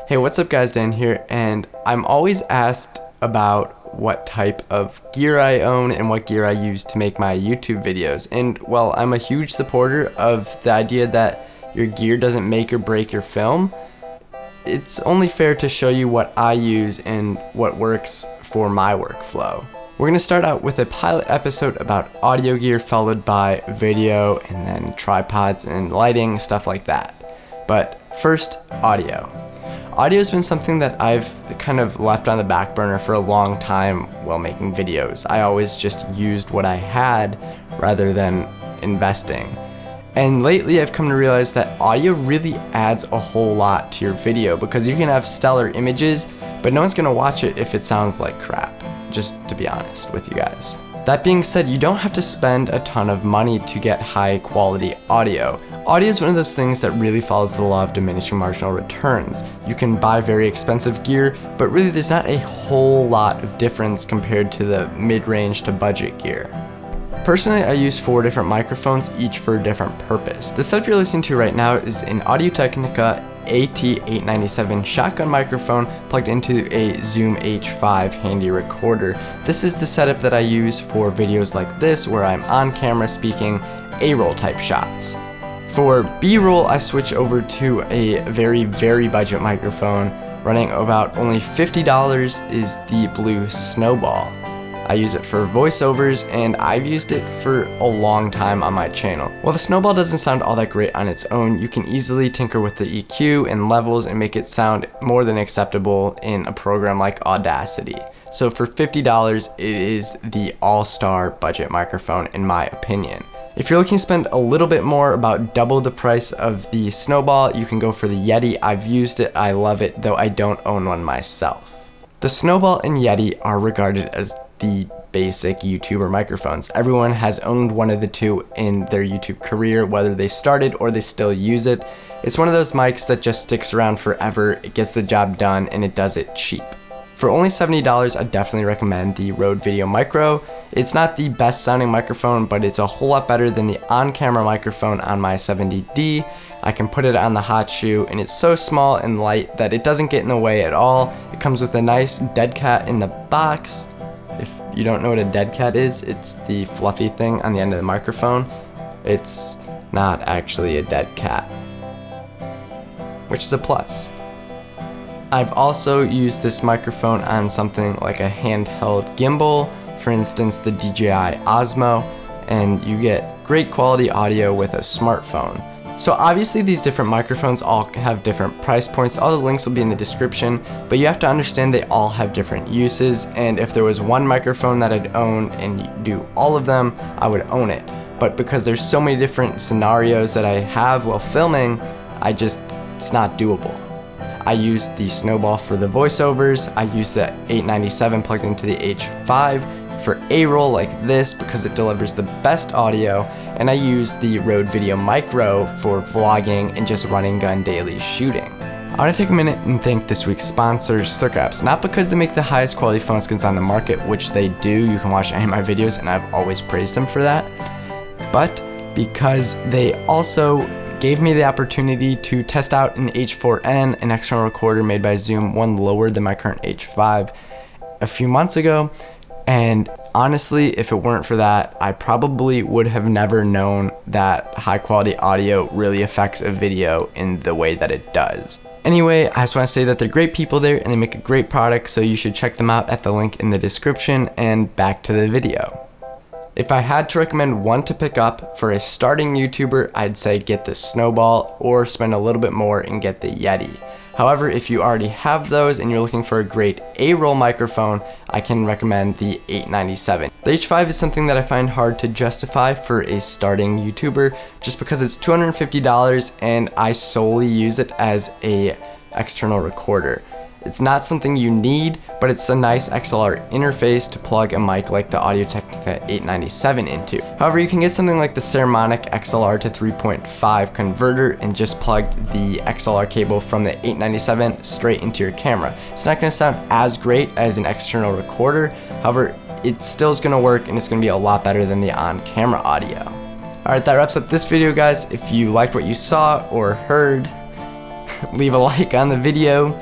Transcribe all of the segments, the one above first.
Hey, what's up guys, Dan here, and I'm always asked about what type of gear I own and what gear I use to make my YouTube videos. And well, I'm a huge supporter of the idea that your gear doesn't make or break your film. It's only fair to show you what I use and what works for my workflow. We're going to start out with a pilot episode about audio gear, followed by video and then tripods and lighting, stuff like that. But first, audio. Audio has been something that I've kind of left on the back burner for a long time while making videos. I always just used what I had rather than investing. And lately I've come to realize that audio really adds a whole lot to your video because you can have stellar images, but no one's going to watch it if it sounds like crap, just to be honest with you guys. That being said, you don't have to spend a ton of money to get high quality audio. Audio is one of those things that really follows the law of diminishing marginal returns. You can buy very expensive gear, but really there's not a whole lot of difference compared to the mid-range to budget gear. Personally, I use 4 different microphones, each for a different purpose. The setup you're listening to right now is an Audio-Technica AT897 shotgun microphone plugged into a Zoom H5 handy recorder. This is the setup that I use for videos like this where I'm on camera speaking A-roll type shots. For B-roll, I switch over to a very budget microphone running about only $50 is the Blue Snowball. I use it for voiceovers, and I've used it for a long time on my channel. While the Snowball doesn't sound all that great on its own, you can easily tinker with the EQ and levels and make it sound more than acceptable in a program like Audacity. So for $50, it is the all-star budget microphone in my opinion. If you're looking to spend a little bit more, about double the price of the Snowball, you can go for the Yeti. I've used it, I love it, though I don't own one myself. The Snowball and Yeti are regarded as the basic YouTuber microphones. Everyone has owned one of the two in their YouTube career, whether they started or they still use it. It's one of those mics that just sticks around forever, it gets the job done, and it does it cheap. For only $70, I definitely recommend the Rode Video Micro. It's not the best sounding microphone, but it's a whole lot better than the on-camera microphone on my 70D. I can put it on the hot shoe, and it's so small and light that it doesn't get in the way at all. It comes with a nice dead cat in the box. If you don't know what a dead cat is, it's the fluffy thing on the end of the microphone. It's not actually a dead cat, which is a plus. I've also used this microphone on something like a handheld gimbal, for instance the DJI Osmo, and you get great quality audio with a smartphone. So obviously these different microphones all have different price points. All the links will be in the description, but you have to understand they all have different uses, and if there was one microphone that I'd own and do all of them, I would own it. But because there's so many different scenarios that I have while filming, it's not doable. I use the Snowball for the voiceovers, I use the 897 plugged into the H5 for A-roll like this because it delivers the best audio, and I use the Rode Video Micro for vlogging and just running gun daily shooting. I want to take a minute and thank this week's sponsors, Circups, not because they make the highest quality phone skins on the market, which they do, you can watch any of my videos and I've always praised them for that, but because they also gave me the opportunity to test out an H4n, an external recorder made by Zoom, one lower than my current H5, a few months ago. And honestly, if it weren't for that, I probably would have never known that high quality audio really affects a video in the way that it does. Anyway, I just want to say that they're great people there and they make a great product, so you should check them out at the link in the description, and back to the video. If I had to recommend one to pick up for a starting YouTuber, I'd say get the Snowball or spend a little bit more and get the Yeti. However, if you already have those and you're looking for a great A-roll microphone, I can recommend the 897. The H5 is something that I find hard to justify for a starting YouTuber just because it's $250 and I solely use it as an external recorder. It's not something you need, but it's a nice XLR interface to plug a mic like the Audio-Technica 897 into. However, you can get something like the Saramonic XLR to 3.5 converter and just plug the XLR cable from the 897 straight into your camera. It's not going to sound as great as an external recorder, however, it still is going to work and it's going to be a lot better than the on-camera audio. Alright, that wraps up this video, guys. If you liked what you saw or heard, leave a like on the video,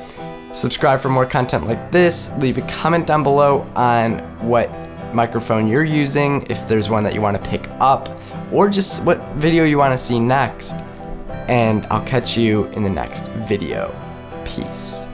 subscribe for more content like this, leave a comment down below on what microphone you're using, if there's one that you want to pick up, or just what video you want to see next. And I'll catch you in the next video. Peace.